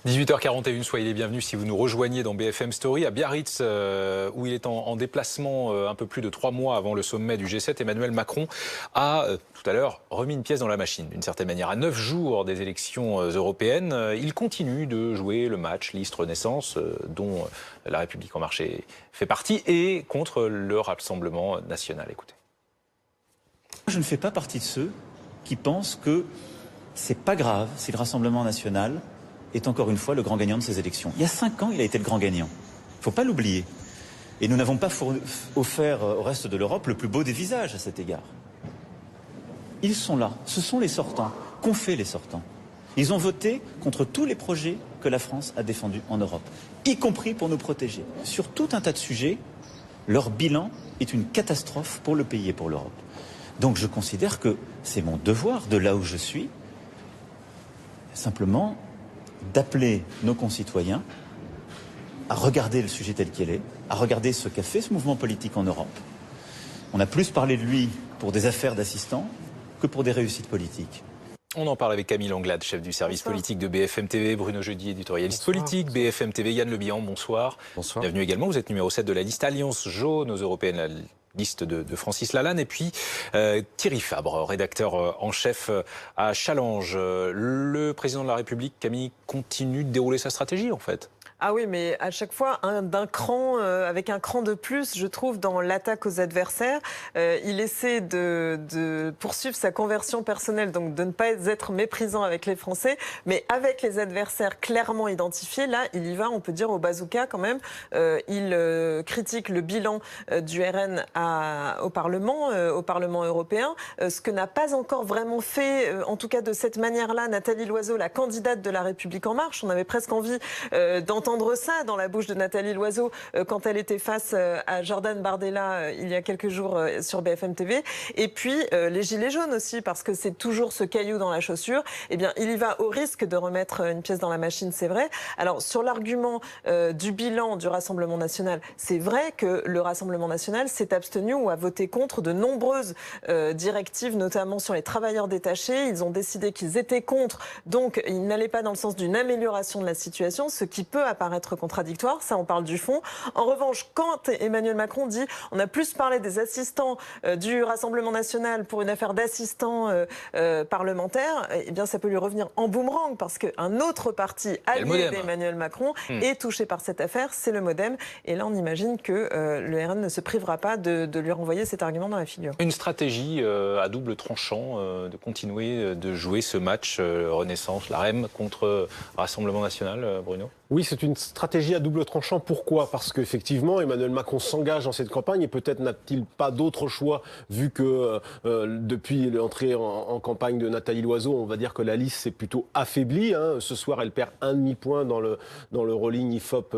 18h41, soyez les bienvenus si vous nous rejoignez dans BFM Story à Biarritz, où il est en déplacement un peu plus de 3 mois avant le sommet du G7. Emmanuel Macron a tout à l'heure remis une pièce dans la machine, d'une certaine manière. À 9 jours des élections européennes, il continue de jouer le match Liste Renaissance, dont La République En Marche fait partie, et contre le Rassemblement National. Écoutez. Je ne fais pas partie de ceux qui pensent que c'est pas grave si le Rassemblement National est encore une fois le grand gagnant de ces élections. Il y a 5 ans, il a été le grand gagnant. Il ne faut pas l'oublier. Et nous n'avons pas offert au reste de l'Europe le plus beau des visages à cet égard. Ils sont là, ce sont les sortants. Qu'ont fait les sortants? Ils ont voté contre tous les projets que la France a défendus en Europe, y compris pour nous protéger. Sur tout un tas de sujets, leur bilan est une catastrophe pour le pays et pour l'Europe. Donc je considère que c'est mon devoir, de là où je suis, simplement d'appeler nos concitoyens à regarder le sujet tel qu'il est, à regarder ce qu'a fait ce mouvement politique en Europe. On a plus parlé de lui pour des affaires d'assistants que pour des réussites politiques. On en parle avec Camille Anglade, chef du service politique de BFM TV, Bruno Jeudi, éditorialiste politique, BFM TV, Yann Le Bihan, bonsoir. Bonsoir. Bienvenue également, vous êtes numéro 7 de la liste Alliance jaune aux européennes, la liste de Francis Lalanne, et puis Thierry Fabre, rédacteur en chef à Challenge. Le président de la République, Camille, continue de dérouler sa stratégie en fait. Ah oui, mais à chaque fois, avec un cran de plus, je trouve, dans l'attaque aux adversaires. Il essaie de poursuivre sa conversion personnelle, donc de ne pas être méprisant avec les Français, mais avec les adversaires clairement identifiés. Là, il y va, on peut dire, au bazooka quand même. Il critique le bilan du RN au Parlement européen, ce que n'a pas encore vraiment fait, en tout cas de cette manière-là, Nathalie Loiseau, la candidate de La République En Marche. On avait presque envie d'entendre ça dans la bouche de Nathalie Loiseau quand elle était face à Jordan Bardella il y a quelques jours sur BFM TV. Et puis les gilets jaunes aussi, parce que c'est toujours ce caillou dans la chaussure. Eh bien, il y va au risque de remettre une pièce dans la machine, c'est vrai. Alors, sur l'argument du bilan du Rassemblement National, c'est vrai que le Rassemblement National s'est abstenu ou a voté contre de nombreuses directives, notamment sur les travailleurs détachés. Ils ont décidé qu'ils étaient contre, donc ils n'allaient pas dans le sens d'une amélioration de la situation, ce qui peut paraître contradictoire, ça on parle du fond. En revanche, quand Emmanuel Macron dit on a plus parlé des assistants du Rassemblement National pour une affaire d'assistants parlementaires, eh bien ça peut lui revenir en boomerang parce qu'un autre parti allié d'Emmanuel Macron est touché par cette affaire, c'est le MoDem. Et là on imagine que le RN ne se privera pas de lui renvoyer cet argument dans la figure. Une stratégie à double tranchant de continuer de jouer ce match Renaissance, la REM contre Rassemblement National, Bruno? Oui, c'est une stratégie à double tranchant. Pourquoi? Parce qu'effectivement, Emmanuel Macron s'engage dans cette campagne et peut-être n'a-t-il pas d'autre choix vu que depuis l'entrée en campagne de Nathalie Loiseau, on va dire que la liste s'est plutôt affaiblie. Ce soir, elle perd un demi-point dans le rolling IFOP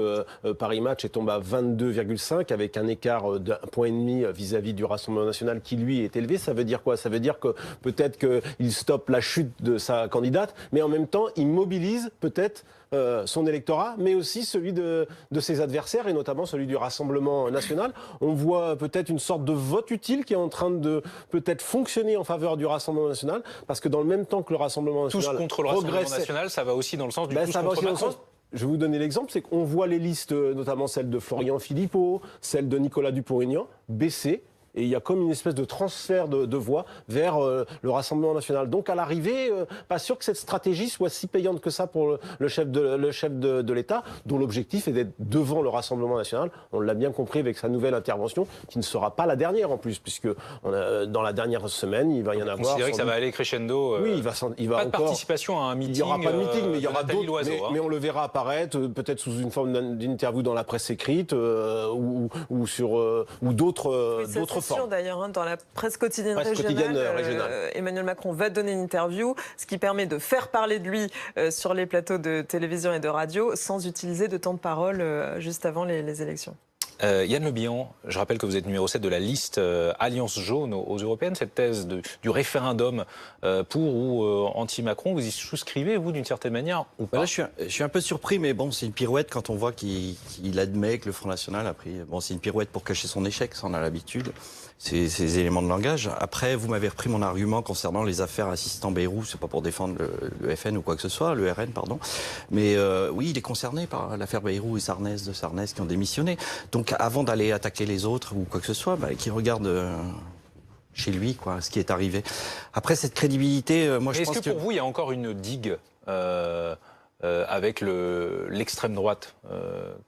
Paris Match et tombe à 22,5 avec un écart d'1,5 point vis-à-vis du Rassemblement National qui, lui, est élevé. Ça veut dire quoi? Ça veut dire que peut-être qu'il stoppe la chute de sa candidate, mais en même temps, il mobilise peut-être son électorat, mais aussi celui de ses adversaires, et notamment celui du Rassemblement National. On voit peut-être une sorte de vote utile qui est en train de peut-être fonctionner en faveur du Rassemblement National, parce que dans le même temps que le Rassemblement National tous contre le Rassemblement National, ça va aussi dans le sens du tous contre Macron. Je vais vous donner l'exemple, c'est qu'on voit les listes, notamment celle de Florian Philippot, celle de Nicolas Dupont-Aignan, baisser. Et il y a comme une espèce de transfert de voix vers le Rassemblement National. Donc à l'arrivée, pas sûr que cette stratégie soit si payante que ça pour le chef de l'État, dont l'objectif est d'être devant le Rassemblement National. On l'a bien compris avec sa nouvelle intervention, qui ne sera pas la dernière en plus, puisque dans la dernière semaine, il va y en avoir. Considérez que ça va aller crescendo. Oui, il va pas de encore participation à un meeting. Il n'y aura pas de meeting, mais il y aura d'autres. Mais on le verra apparaître, peut-être sous une forme d'interview dans la presse écrite ou d'autres. C'est sûr d'ailleurs, dans la presse quotidienne régionale, Emmanuel Macron va donner une interview, ce qui permet de faire parler de lui sur les plateaux de télévision et de radio sans utiliser de temps de parole juste avant les élections. Yann Le Bihan, je rappelle que vous êtes numéro 7 de la liste Alliance jaune aux européennes, cette thèse du référendum pour ou anti-Macron, vous y souscrivez, vous, d'une certaine manière, ou pas? Là, je suis un peu surpris, mais bon, c'est une pirouette quand on voit qu'il admet que le Front National a pris... Bon, c'est une pirouette pour cacher son échec, ça on a l'habitude. ces éléments de langage. Après, vous m'avez repris mon argument concernant les affaires assistant Bayrou. C'est pas pour défendre le FN ou quoi que ce soit, le RN, pardon. Mais oui, il est concerné par l'affaire Bayrou et Sarnez de Sarnez qui ont démissionné. Donc, avant d'aller attaquer les autres ou quoi que ce soit, qu'il regarde chez lui, quoi, ce qui est arrivé. Après, cette crédibilité, moi, je pense que... Est-ce que pour vous, il y a encore une digue avec l'extrême droite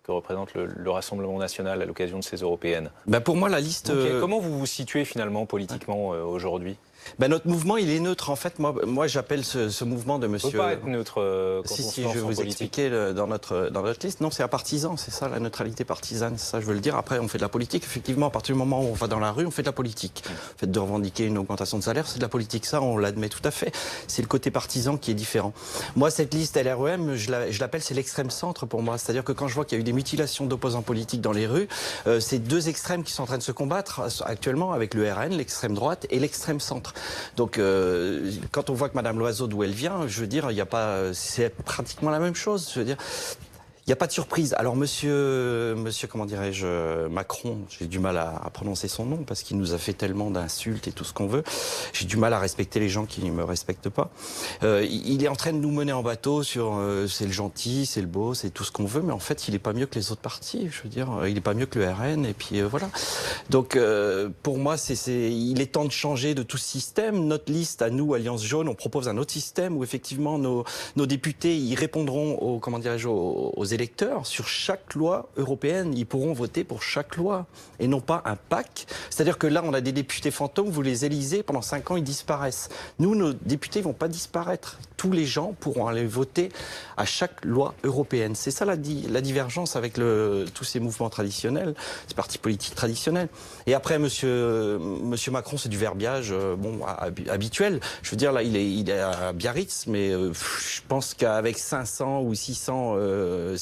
que représente le Rassemblement national à l'occasion de ces européennes? Pour moi, la liste... Donc, comment vous vous situez finalement politiquement aujourd'hui? Notre mouvement, il est neutre. En fait, moi j'appelle ce mouvement de monsieur... On ne peut pas être neutre quand on se Si, lance je vais en vous politique. expliquer dans notre liste. Non, c'est un partisan, c'est ça, la neutralité partisane. Ça, je veux le dire. Après, on fait de la politique. Effectivement, à partir du moment où on va dans la rue, on fait de la politique. Le fait de revendiquer une augmentation de salaire, c'est de la politique. Ça, on l'admet tout à fait. C'est le côté partisan qui est différent. Moi, cette liste LREM, je l'appelle, c'est l'extrême centre pour moi. C'est-à-dire que quand je vois qu'il y a eu des mutilations d'opposants politiques dans les rues, c'est deux extrêmes qui sont en train de se combattre actuellement avec le RN, l'extrême droite et l'extrême centre. Donc, quand on voit que Madame Loiseau, d'où elle vient, je veux dire, il y a pas, c'est pratiquement la même chose. Je veux dire, il n'y a pas de surprise. Alors, monsieur, comment dirais-je, Macron, j'ai du mal à prononcer son nom parce qu'il nous a fait tellement d'insultes et tout ce qu'on veut. J'ai du mal à respecter les gens qui ne me respectent pas. Il est en train de nous mener en bateau sur c'est le gentil, c'est le beau, c'est tout ce qu'on veut, mais en fait, il n'est pas mieux que les autres partis. Je veux dire, il n'est pas mieux que le RN, et puis voilà. Donc, pour moi, il est temps de changer de tout ce système. Notre liste, à nous, Alliance Jaune, on propose un autre système où effectivement nos députés, ils répondront aux, comment dirais-je, aux électeurs sur chaque loi européenne. Ils pourront voter pour chaque loi et non pas un PAC. C'est-à-dire que là, on a des députés fantômes, vous les élisez, pendant 5 ans, ils disparaissent. Nous, nos députés ne vont pas disparaître. Tous les gens pourront aller voter à chaque loi européenne. C'est ça la divergence avec tous ces mouvements traditionnels, ces partis politiques traditionnels. Et après, monsieur Macron, c'est du verbiage habituel. Je veux dire, là, il est à Biarritz, mais je pense qu'avec 500 ou 600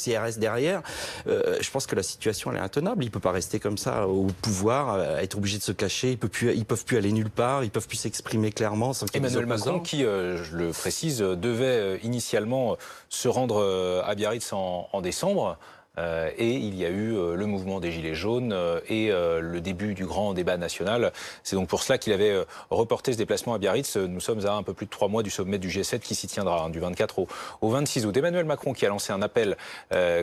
CRS derrière, je pense que la situation elle est intenable. Il peut pas rester comme ça au pouvoir, être obligé de se cacher. Ils peuvent plus aller nulle part. Ils peuvent plus s'exprimer clairement. Sans qu'il y ait des Emmanuel opposants. Macron, qui, je le précise, devait initialement se rendre à Biarritz en décembre. Et il y a eu le mouvement des Gilets jaunes et le début du grand débat national. C'est donc pour cela qu'il avait reporté ce déplacement à Biarritz. Nous sommes à un peu plus de 3 mois du sommet du G7 qui s'y tiendra, du 24 au 26 août. Emmanuel Macron qui a lancé un appel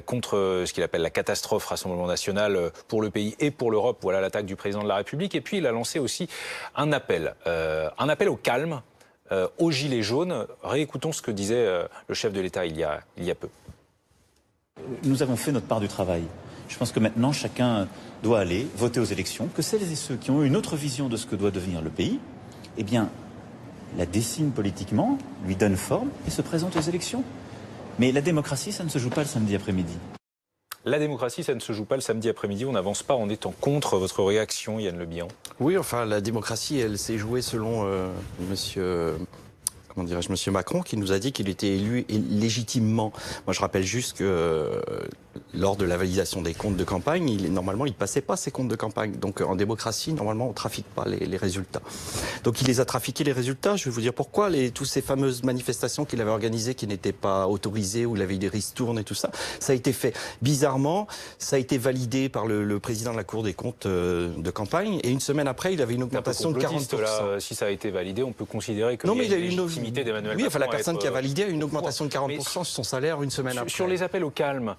contre ce qu'il appelle la catastrophe Rassemblement national pour le pays et pour l'Europe. Voilà l'attaque du président de la République. Et puis il a lancé aussi un appel au calme, aux Gilets jaunes. Réécoutons ce que disait le chef de l'État il y a peu. Nous avons fait notre part du travail. Je pense que maintenant, chacun doit aller voter aux élections, que celles et ceux qui ont une autre vision de ce que doit devenir le pays, eh bien, la dessinent politiquement, lui donnent forme et se présentent aux élections. Mais la démocratie, ça ne se joue pas le samedi après-midi. La démocratie, ça ne se joue pas le samedi après-midi. On n'avance pas en étant contre. Votre réaction, Yann Le Bihan? Oui, enfin, la démocratie, elle s'est jouée selon monsieur Macron, qui nous a dit qu'il était élu légitimement. Moi, je rappelle juste que lors de la validation des comptes de campagne, normalement, il ne passait pas ces comptes de campagne. Donc, en démocratie, normalement, on ne trafique pas les résultats. Donc, il les a trafiqués, les résultats. Je vais vous dire pourquoi. Toutes ces fameuses manifestations qu'il avait organisées qui n'étaient pas autorisées, où il avait eu des ristournes et tout ça, ça a été fait bizarrement. Ça a été validé par le président de la Cour des comptes de campagne. Et une semaine après, il avait une augmentation de 40%. Là, si ça a été validé, on peut considérer que non, mais il y a une légitimité d'Emmanuel Macron. Oui, enfin, la personne qui a validé a une augmentation de 40% sur son salaire une semaine après. Sur les appels au calme,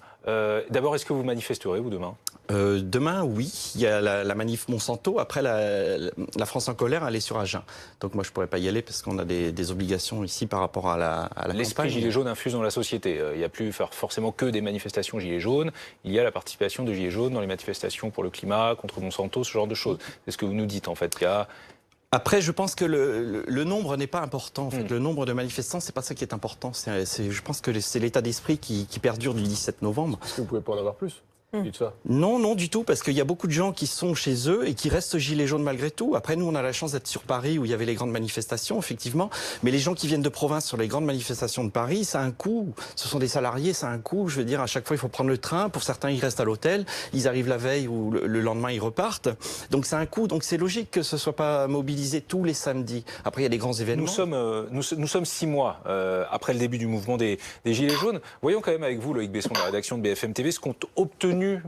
d'abord, est-ce que vous manifesterez, vous, demain? Demain, oui. Il y a la manif Monsanto. Après, la France en colère, elle est sur Agen. Donc moi, je ne pourrais pas y aller parce qu'on a des obligations ici par rapport à la L'esprit Gilets jaunes infuse dans la société. Il n'y a plus forcément que des manifestations Gilets jaunes. Il y a la participation de Gilets jaunes dans les manifestations pour le climat, contre Monsanto, ce genre de choses. C'est ce que vous nous dites, en fait. Après, je pense que le nombre n'est pas important. En fait. Le nombre de manifestants, c'est pas ça qui est important. Je pense que c'est l'état d'esprit qui perdure du 17 novembre. Est-ce que vous pouvez pas en avoir plus? Dites ça. Non, du tout, parce qu'il y a beaucoup de gens qui sont chez eux et qui restent gilets jaunes malgré tout. Après, nous, on a la chance d'être sur Paris où il y avait les grandes manifestations, effectivement. Mais les gens qui viennent de province sur les grandes manifestations de Paris, ça a un coût. Ce sont des salariés, ça a un coût. Je veux dire, à chaque fois, il faut prendre le train. Pour certains, ils restent à l'hôtel. Ils arrivent la veille ou le lendemain, ils repartent. Donc, c'est un coût. Donc, c'est logique que ce soit pas mobilisé tous les samedis. Après, il y a des grands événements. Nous sommes 6 mois après le début du mouvement des Gilets jaunes. Voyons quand même avec vous, Loïc Besson, de la rédaction de BFM TV, ce qu'ont obtenu soutenu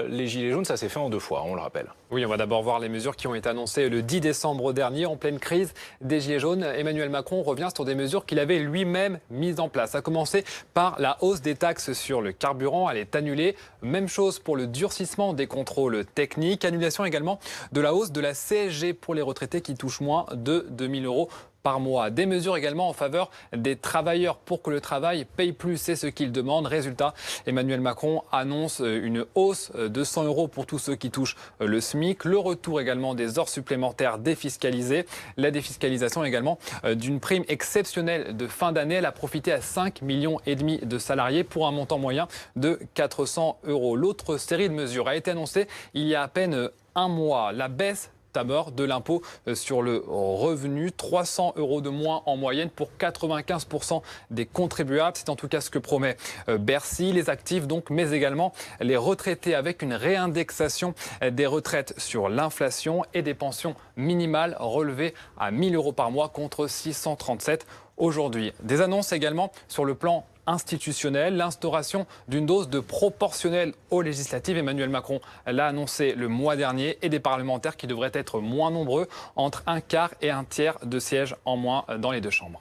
les Gilets jaunes. Ça s'est fait en 2 fois, on le rappelle. Oui, on va d'abord voir les mesures qui ont été annoncées le 10 décembre dernier, en pleine crise des Gilets jaunes. Emmanuel Macron revient sur des mesures qu'il avait lui-même mises en place. À commencer par la hausse des taxes sur le carburant, elle est annulée. Même chose pour le durcissement des contrôles techniques. Annulation également de la hausse de la CSG pour les retraités qui touchent moins de 2 000 € par mois. Des mesures également en faveur des travailleurs pour que le travail paye plus, c'est ce qu'ils demandent. Résultat, Emmanuel Macron annonce une hausse de 100 € pour tous ceux qui touchent le SMIC, le retour également des heures supplémentaires défiscalisées, la défiscalisation également d'une prime exceptionnelle de fin d'année. Elle a profité à 5,5 millions de salariés pour un montant moyen de 400 €. L'autre série de mesures a été annoncée il y a à peine un mois. La baisse d'abord de l'impôt sur le revenu, 300 € de moins en moyenne pour 95% des contribuables. C'est en tout cas ce que promet Bercy, les actifs donc, mais également les retraités avec une réindexation des retraites sur l'inflation et des pensions minimales relevées à 1 000 € par mois contre 637 aujourd'hui. Des annonces également sur le plan institutionnel, l'instauration d'une dose de proportionnelle aux législatives. Emmanuel Macron l'a annoncé le mois dernier, et des parlementaires qui devraient être moins nombreux, entre 1/4 et 1/3 de sièges en moins dans les 2 chambres.